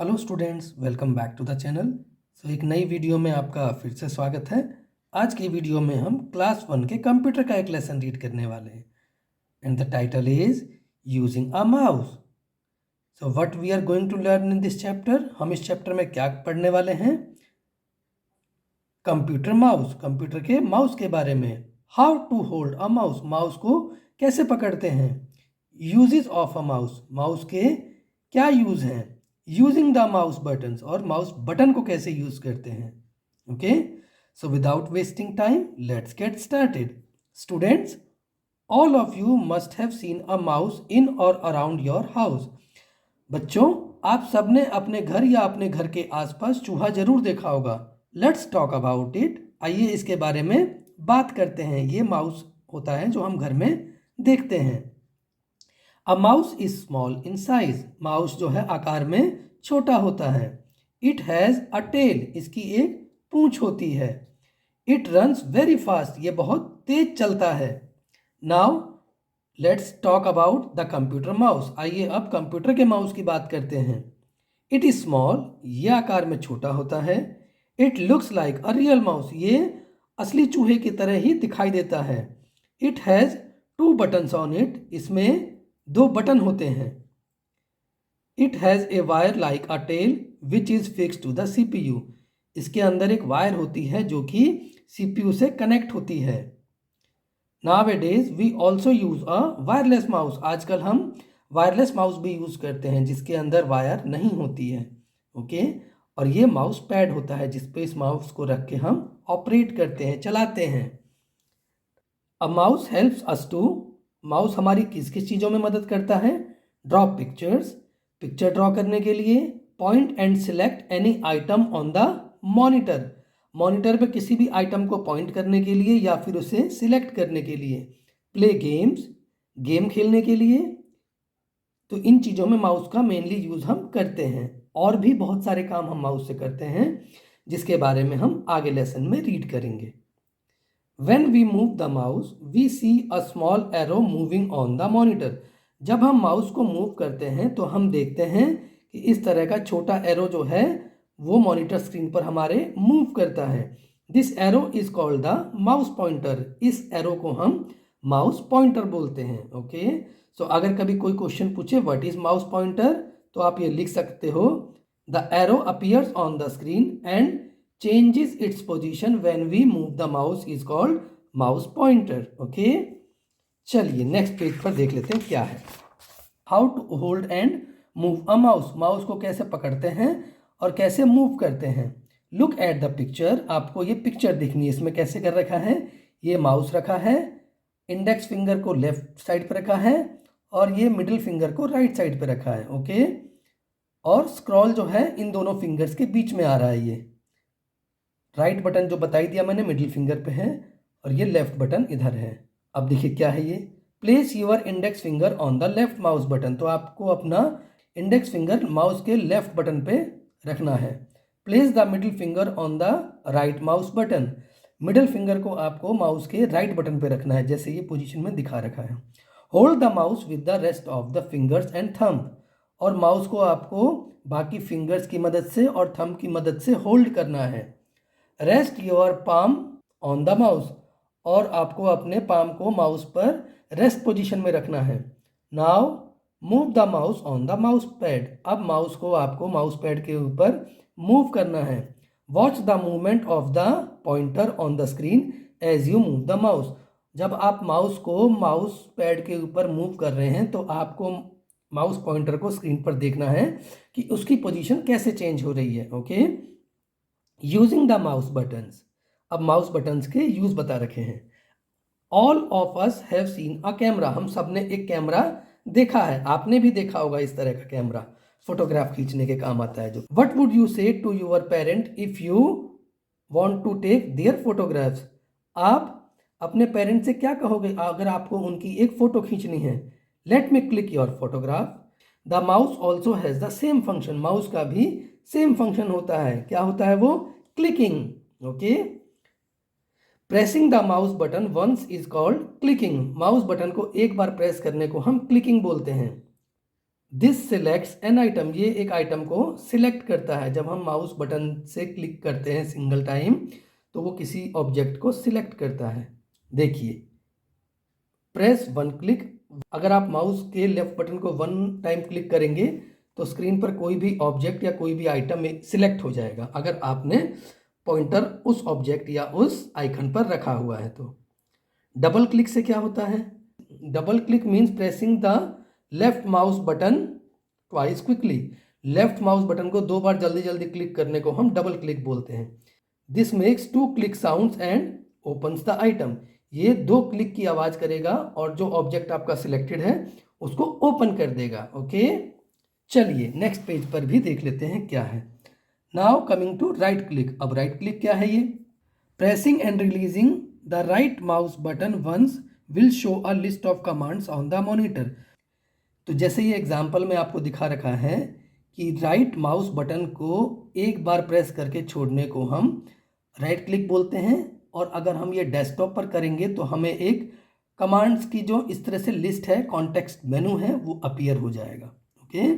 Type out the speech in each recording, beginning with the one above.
Hello students, welcome back to the channel. एक नई video में आपका फिर से स्वागत है। आज की वीडियो में हम क्लास 1 के कंप्यूटर का एक लेसन रीड करने वाले हैं and the title is using a mouse. So what we are going to learn in this chapter. हम इस चैप्टर में क्या पढ़ने वाले हैं? कंप्यूटर माउस, कंप्यूटर के माउस के बारे में। How to hold a mouse, mouse को कैसे पकड़ते हैं। Uses of a mouse, mouse के क्या यूज हैं। यूजिंग द माउस बटन्स, और माउस बटन को कैसे यूज करते हैं। Okay, so without wasting time let's get started. Students, all of you must have seen a mouse in और around your house. बच्चों, आप सबने अपने घर या अपने घर के आसपास चूहा जरूर देखा होगा। लेट्स टॉक अबाउट इट, आइए इसके बारे में बात करते हैं। ये माउस होता है जो हम घर में देखते हैं। A mouse is small in size, mouse जो है आकार में छोटा होता है। इट हैज़ अ टेल, इसकी एक पूंछ होती है। इट रन्स वेरी फास्ट, ये बहुत तेज चलता है। Now let's talk about the computer mouse, आइए अब कंप्यूटर के माउस की बात करते हैं। इट इज स्मॉल, ये आकार में छोटा होता है। It looks like a real mouse, ये असली चूहे की तरह ही दिखाई देता है। It has 2 buttons on it, इसमें 2 बटन होते हैं। It has a wire like a tail which is fix to the CPU, इसके अंदर एक वायर होती है जो कि CPU से कनेक्ट होती है। Nowadays we also use a wireless mouse, आजकल हम वायरलेस माउस भी यूज़ करते हैं जिसके अंदर वायर नहीं होती है। ओके, और ये माउस पैड होता है जिस पे इस माउस को रख के हम ऑपरेट करते हैं, चलाते हैं। A mouse helps us to, mouse हमारी किस किस चीज़ों में मदद करता है। ड्रॉ पिक्चर्स, पिक्चर ड्रॉ करने के लिए। Point and select any item on the monitor, monitor पे किसी भी आइटम को पॉइंट करने के लिए या फिर उसे सिलेक्ट करने के लिए। प्ले गेम्स, गेम खेलने के लिए। तो इन चीज़ों में माउस का मेनली यूज़ हम करते हैं। और भी बहुत सारे काम हम माउस से करते हैं जिसके बारे में हम आगे लेसन में रीड करेंगे। When we move the mouse, we see a small arrow moving on the monitor. जब हम माउस को मूव करते हैं तो हम देखते हैं कि इस तरह का छोटा एरो जो है वो मॉनिटर स्क्रीन पर हमारे मूव करता है। This arrow is called the mouse pointer, इस एरो को हम माउस पॉइंटर बोलते हैं। ओके, सो अगर कभी कोई क्वेश्चन पूछे व्हाट इज माउस पॉइंटर, तो आप ये लिख सकते हो, the arrow appears on the screen and changes its position when we move the mouse is called mouse pointer. Okay, चलिए नेक्स्ट पेज पर देख लेते हैं क्या है। How to hold and move a mouse, mouse को कैसे पकड़ते हैं और कैसे मूव करते हैं। लुक एट द पिक्चर, आपको ये पिक्चर देखनी है। इसमें कैसे कर रखा है, ये माउस रखा है, इंडेक्स फिंगर को लेफ्ट साइड पर रखा है और ये मिडिल फिंगर को राइट साइड पर रखा है। ओके, और स्क्रॉल जो है इन दोनों फिंगर्स के बीच में आ रहा है। ये राइट बटन जो बताई दिया मैंने मिडिल फिंगर पे है और ये लेफ्ट बटन इधर है। अब देखिए क्या है ये, place your index finger on the left mouse button, तो आपको अपना इंडेक्स फिंगर माउस के लेफ्ट बटन पे रखना है। Place the middle finger on the right mouse button, middle finger को आपको माउस के राइट बटन पे रखना है जैसे ये पोजीशन में दिखा रखा है। Hold the mouse with the rest of the fingers and thumb, और माउस को आपको बाकी फिंगर्स की मदद से और थंब की मदद से होल्ड करना है। Rest your palm on the mouse, और आपको अपने पाम को माउस पर रेस्ट पोजीशन में रखना है। Now move the mouse on the mouse pad, अब माउस को आपको माउस पैड के ऊपर मूव करना है। Watch the movement of the pointer on the screen as you move the mouse, जब आप माउस को माउस पैड के ऊपर मूव कर रहे हैं तो आपको माउस पॉइंटर को स्क्रीन पर देखना है कि उसकी पोजीशन कैसे चेंज हो रही है। Okay, using the mouse buttons, अब माउस बटन्स के यूज बता रखे हैं। All of us have seen a camera, हम सब ने एक कैमरा देखा है, आपने भी देखा होगा इस तरह का कैमरा, फोटोग्राफ खींचने के काम आता है जो। What would you say to your parent if you want to take their photographs, आप अपने पेरेंट से क्या कहोगे अगर आपको उनकी एक फोटो खींचनी है। Let me click your photograph, the mouse also has the same function, mouse का भी सेम फंक्शन होता है। क्या होता है वो, clicking. Okay, pressing the mouse button once is called clicking, mouse button को एक बार प्रेस करने को हम क्लिकिंग बोलते हैं। दिस सिलेक्ट्स एन आइटम, ये एक आइटम को सिलेक्ट करता है। जब हम माउस बटन से क्लिक करते हैं सिंगल टाइम तो वो किसी ऑब्जेक्ट को सिलेक्ट करता है। देखिए, प्रेस वन क्लिक, अगर आप माउस के लेफ्ट बटन को वन टाइम क्लिक करेंगे तो स्क्रीन पर कोई भी ऑब्जेक्ट या कोई भी आइटम सिलेक्ट हो जाएगा, अगर आपने पॉइंटर उस ऑब्जेक्ट या उस आइकन पर रखा हुआ है तो। डबल क्लिक से क्या होता है? Double click means pressing the left mouse button twice quickly. Left mouse button को 2 बार जल्दी जल्दी क्लिक करने को हम डबल क्लिक बोलते हैं। This makes 2 click sounds and opens the item, ये 2 क्लिक की आवाज करेगा और जो ऑब्जेक्ट आपका सिलेक्टेड है उसको ओपन कर देगा। ओके, चलिए नेक्स्ट पेज पर भी देख लेते हैं क्या है। Now coming to right click. अब राइट क्लिक क्या है? ये pressing and releasing the right mouse button once will show a list of commands on the monitor. तो जैसे ये एग्जाम्पल में आपको दिखा रखा है कि राइट माउस बटन को एक बार प्रेस करके छोड़ने को हम राइट क्लिक बोलते हैं, और अगर हम ये डेस्कटॉप पर करेंगे तो हमें एक कमांड्स की जो इस तरह से लिस्ट है, कॉन्टेक्स्ट मेनू है, वो अपीयर हो जाएगा। ओके,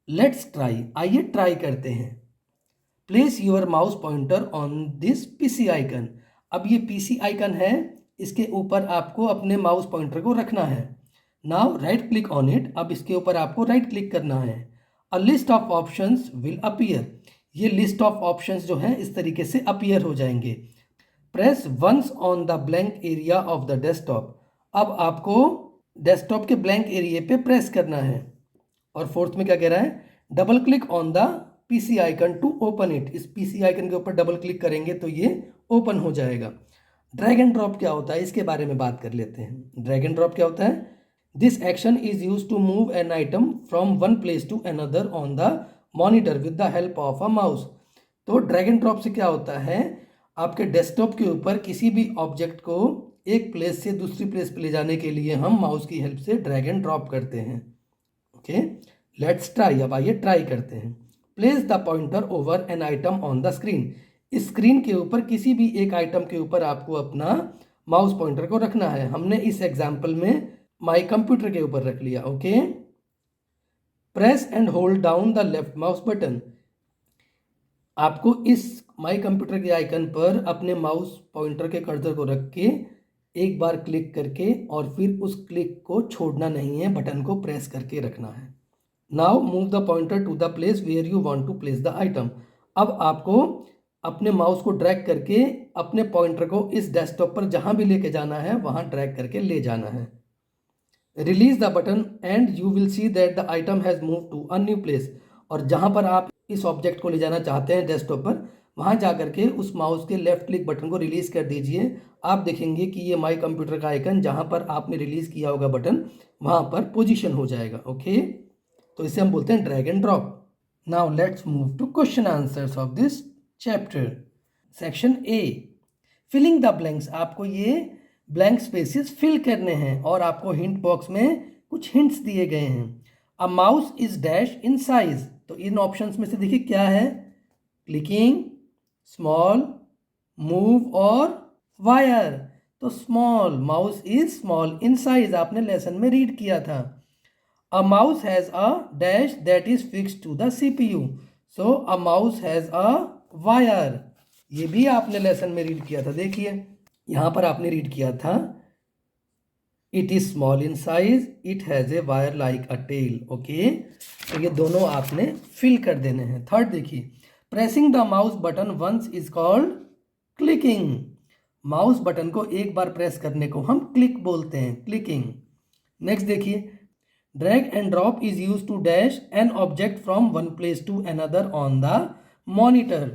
लेट्स ट्राई, आइए ट्राई करते हैं। Place your mouse pointer on this PC icon. अब ये पीसी आइकन है, इसके ऊपर आपको अपने माउस पॉइंटर को रखना है। Now right click on it, अब इसके ऊपर आपको राइट क्लिक करना है। A list of options will appear, ये लिस्ट ऑफ ऑप्शंस जो है इस तरीके से अपीयर हो जाएंगे। Press once on the blank area of the desktop, अब आपको डेस्कटॉप के ब्लैंक एरिया पे प्रेस करना है। और फोर्थ में क्या कह रहा है? Double click on the PC icon to open it, इस पीसी आइकन के ऊपर डबल क्लिक करेंगे तो ये ओपन हो जाएगा। ड्रैग एंड ड्रॉप क्या होता है, इसके बारे में बात कर लेते हैं। ड्रैग एंड ड्रॉप क्या होता है? This action is use to move an item from one place to another on the monitor with the help of a mouse. तो ड्रैग एंड ड्रॉप से क्या होता है, आपके डेस्कटॉप के ऊपर किसी भी ऑब्जेक्ट को एक प्लेस से दूसरी प्लेस पे ले जाने के लिए हम माउस की हेल्प से ड्रैग एंड ड्रॉप करते हैं। ओके, लेट्स ट्राई, अब आइए ट्राई करते हैं। Place the pointer over an item on the screen, इस स्क्रीन के ऊपर किसी भी एक आइटम के ऊपर आपको अपना माउस पॉइंटर को रखना है। हमने इस एग्जाम्पल में माई कंप्यूटर के ऊपर रख लिया। Okay, press and hold down the left mouse button, आपको इस माई कंप्यूटर के आइकन पर अपने माउस पॉइंटर के कर्सर को रख के एक बार क्लिक करके और फिर उस क्लिक को छोड़ना नहीं है, बटन को प्रेस करके रखना है। Now move the pointer to the place where you want to place the item, अब आपको अपने माउस को ड्रैग करके अपने पॉइंटर को इस डेस्कटॉप पर जहां भी लेके जाना है वहां ड्रैग करके ले जाना है। Release the button and you will see that the item has move to a new place, और जहां पर आप इस ऑब्जेक्ट को ले जाना चाहते हैं डेस्कटॉप पर, वहां जाकर के उस माउस के लेफ्ट क्लिक बटन को रिलीज कर दीजिए। आप देखेंगे कि ये माई कंप्यूटर का आइकन जहां पर आपने रिलीज किया होगा बटन, वहां पर पोजीशन हो जाएगा। ओके, तो इसे हम बोलते हैं drag and drop. Now let's move to question answers of this chapter. Section A, filling the blanks, आपको ये ब्लैंक स्पेसेस फिल करने हैं और आपको हिंट बॉक्स में कुछ हिंट्स दिए गए हैं। A mouse is dash in size, तो इन ऑप्शंस में से देखिए क्या है? क्लिकिंग, स्मॉल, मूव और वायर। तो small, mouse is small in size, आपने लेसन में रीड किया था। A mouse has a dash that is fixed to the CPU, so a mouse has a wire, ये भी आपने लेसन में रीड किया था। देखिए यहां पर आपने रीड किया था, it is small in size, it has a wire like a tail. Okay, तो ये दोनों आपने फिल कर देने हैं। थर्ड देखिए, pressing the mouse button once is called clicking, mouse button को एक बार प्रेस करने को हम क्लिक बोलते हैं, क्लिकिंग। नेक्स्ट देखिए, drag and drop is use to dash an object from one place to another on the monitor,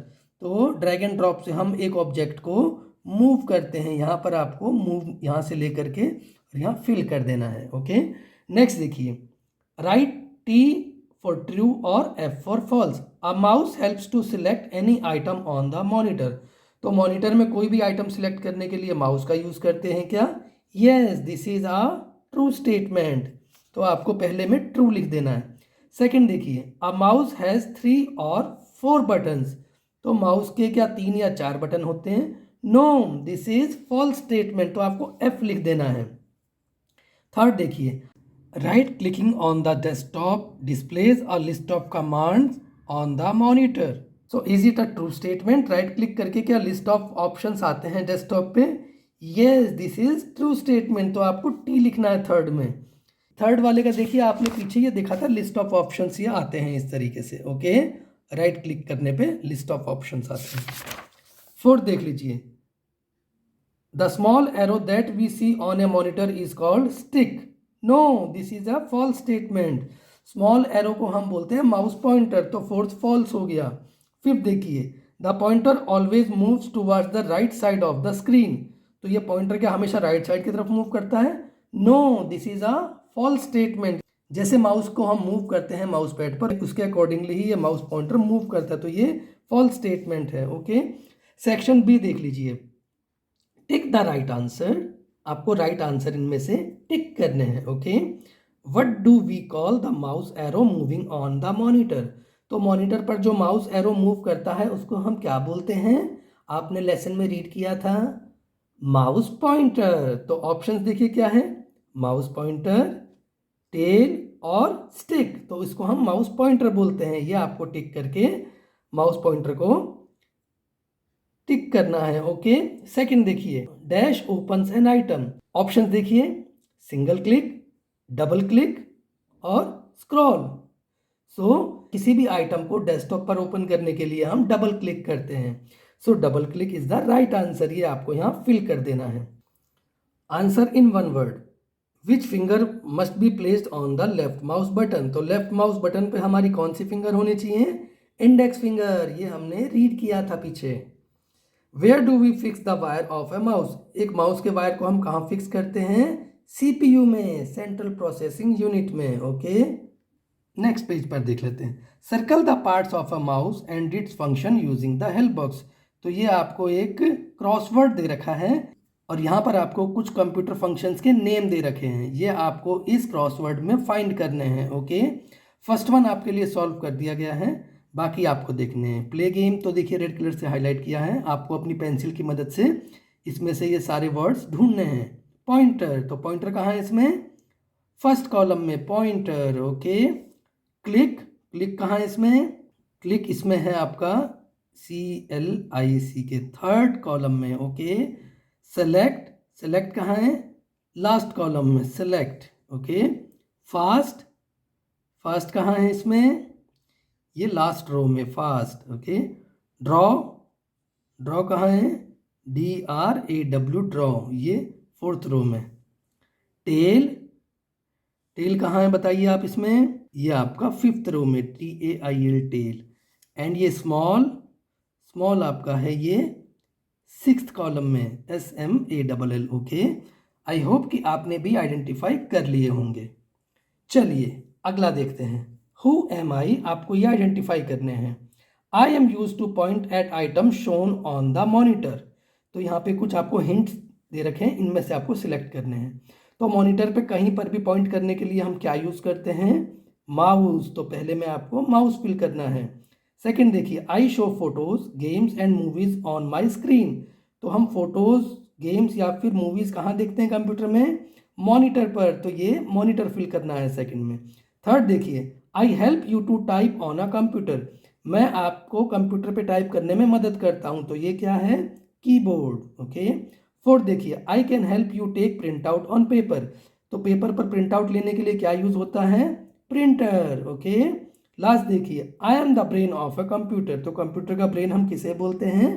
तो drag and drop से हम एक ऑब्जेक्ट को मूव करते हैं। यहाँ पर आपको मूव यहाँ से लेकर के और यहाँ फिल कर देना है। ओके, नेक्स्ट देखिए, राइट टी फॉर ट्रू और F for false. A mouse helps to select any item on the monitor, तो मॉनिटर में कोई भी आइटम सिलेक्ट करने के लिए माउस का यूज करते हैं क्या? Yes, this is a true statement, तो आपको पहले में ट्रू लिख देना है। सेकंड देखिए, अ माउस हैज 3 और 4 बटन्स, तो माउस के क्या 3 या 4 बटन होते हैं? No, this is false statement, तो आपको एफ लिख देना है। थर्ड देखिए, Right clicking on the desktop displays a list of commands on the monitor. So is it a true statement? Right click करके क्या लिस्ट ऑफ ऑप्शंस आते हैं डेस्कटॉप पे? Yes, this is true statement. तो आपको T लिखना है third में। थर्ड वाले का देखिए, आपने पीछे ये देखा था लिस्ट ऑफ ऑप्शंस, ये आते हैं इस तरीके से। ओके, राइट क्लिक करने पे लिस्ट ऑफ ऑप्शंस आते हैं। फोर्थ देख लीजिए, the small arrow that we see on a monitor is called stick. No, this is a false statement. Small arrow को हम बोलते हैं माउस पॉइंटर, तो फोर्थ फॉल्स हो गया। फिफ्थ देखिए, the pointer always moves towards the right side of the screen. तो ये पॉइंटर क्या हमेशा राइट साइड की तरफ मूव करता है? No, this is a false statement. जैसे माउस को हम मूव करते हैं माउस पैड पर, उसके अकॉर्डिंगली ही ये माउस पॉइंटर मूव करता है, तो ये फॉल्स स्टेटमेंट है। ओके, सेक्शन बी देख लीजिए, टिक द राइट आंसर। आपको राइट आंसर इनमें से टिक करने हैं। Okay, what do we call the mouse arrow moving on the monitor. तो मॉनिटर पर जो माउस एरो मूव करता है उसको हम क्या बोलते हैं? आपने लेसन में रीड किया था, माउस पॉइंटर। तो ऑप्शंस देखिए क्या है, माउस पॉइंटर, टेल और स्टिक। तो इसको हम माउस पॉइंटर बोलते हैं। ये आपको टिक करके माउस पॉइंटर को टिक करना है। ओके, सेकंड देखिए, dash opens an item. Options देखिए, सिंगल क्लिक, डबल क्लिक और स्क्रॉल। सो किसी भी आइटम को डेस्कटॉप पर ओपन करने के लिए हम डबल क्लिक करते हैं। So double click is the right answer. ये आपको यहाँ फिल कर देना है। Answer in one word, which finger must be placed on the left mouse button. तो लेफ्ट माउस बटन पे हमारी कौन सी फिंगर होनी चाहिए? Index finger. ये हमने रीड किया था पीछे। Where do we fix the wire of a mouse. एक माउस के वायर को हम कहाँ फिक्स करते हैं? सीपीयू में, सेंट्रल प्रोसेसिंग यूनिट में। ओके, नेक्स्ट पेज पर देख लेते हैं, circle the parts of a mouse and its function using the help box. तो ये आपको एक क्रॉसवर्ड दे रखा है और यहाँ पर आपको कुछ कंप्यूटर फंक्शंस के नेम दे रखे हैं। ये आपको इस क्रॉसवर्ड में फाइंड करने हैं। ओके, फर्स्ट वन आपके लिए सॉल्व कर दिया गया है, बाकी आपको देखने हैं। प्ले गेम तो देखिए रेड कलर से हाईलाइट किया है, आपको अपनी पेंसिल की मदद से इसमें से ये सारे वर्ड्स ढूंढने हैं। पॉइंटर, तो पॉइंटर कहाँ है इसमें? फर्स्ट कॉलम में पॉइंटर। ओके, क्लिक, क्लिक कहाँ है इसमें? क्लिक इसमें है आपका CLIC के थर्ड कॉलम में। ओके, सेलेक्ट, सेलेक्ट कहाँ है? लास्ट कॉलम में सेलेक्ट। ओके, फास्ट, फास्ट कहाँ है इसमें? ये लास्ट रो में फास्ट। ओके, ड्रॉ, ड्रॉ कहाँ है? DRAW ड्रॉ, ये फोर्थ रो में। टेल, टेल कहाँ है बताइए आप इसमें? ये आपका फिफ्थ रो में, TAIL टेल। एंड ये स्मॉल, स्मॉल आपका है ये सिक्स्थ कॉलम में, SMALL। ओके, आई होप कि आपने भी आइडेंटिफाई कर लिए होंगे। चलिए अगला देखते हैं, हु एम आई। आपको ये आइडेंटिफाई करने हैं। I am use to point at item shown on the monitor. तो यहाँ पे कुछ आपको हिंट्स दे रखे हैं, इनमें से आपको सिलेक्ट करने हैं। तो मॉनिटर पे कहीं पर भी पॉइंट करने के लिए हम क्या यूज़ करते हैं? माउस। तो पहले में आपको माउस फिल करना है। सेकंड देखिए, I show photos, games and movies on my screen. तो हम फोटोज, गेम्स या फिर मूवीज कहाँ देखते हैं कंप्यूटर में? मॉनिटर पर। तो ये मॉनिटर फिल करना है सेकंड में। थर्ड देखिए, I help you to type on a computer. मैं आपको कंप्यूटर पे टाइप करने में मदद करता हूँ, तो ये क्या है? कीबोर्ड। ओके, फोर्थ देखिए, I can help you take print out on paper. तो पेपर पर प्रिंट आउट लेने के लिए क्या यूज होता है? प्रिंटर। ओके, लास्ट देखिए, I am the brain of a computer. तो कंप्यूटर का ब्रेन हम किसे बोलते हैं?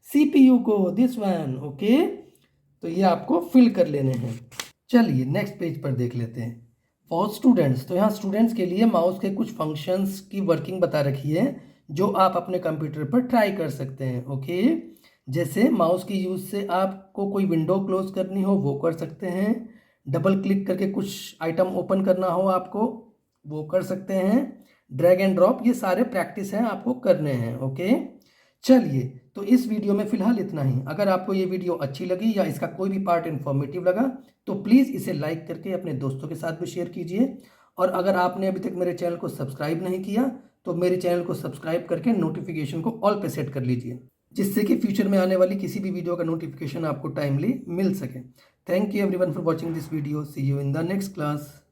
CPU को, दिस वन। ओके, तो ये आपको फिल कर लेने हैं। चलिए नेक्स्ट पेज पर देख लेते हैं, फॉर स्टूडेंट्स। तो यहाँ स्टूडेंट्स के लिए माउस के कुछ फंक्शंस की वर्किंग बता रखी है जो आप अपने कंप्यूटर पर ट्राई कर सकते हैं। ओके, जैसे माउस की यूज़ से आपको कोई विंडो क्लोज करनी हो वो कर सकते हैं, डबल क्लिक करके कुछ आइटम ओपन करना हो आपको वो कर सकते हैं, ड्रैग एंड ड्रॉप, ये सारे प्रैक्टिस हैं आपको करने हैं। ओके, चलिए तो इस वीडियो में फ़िलहाल इतना ही। अगर आपको ये वीडियो अच्छी लगी या इसका कोई भी पार्ट इन्फॉर्मेटिव लगा तो प्लीज़ इसे लाइक करके अपने दोस्तों के साथ भी शेयर कीजिए। और अगर आपने अभी तक मेरे चैनल को सब्सक्राइब नहीं किया तो मेरे चैनल को सब्सक्राइब करके नोटिफिकेशन को ऑल पे सेट कर लीजिए, जिससे कि फ्यूचर में आने वाली किसी भी वीडियो का नोटिफिकेशन आपको टाइमली मिल सके। Thank you everyone for watching this video. See you in the next class.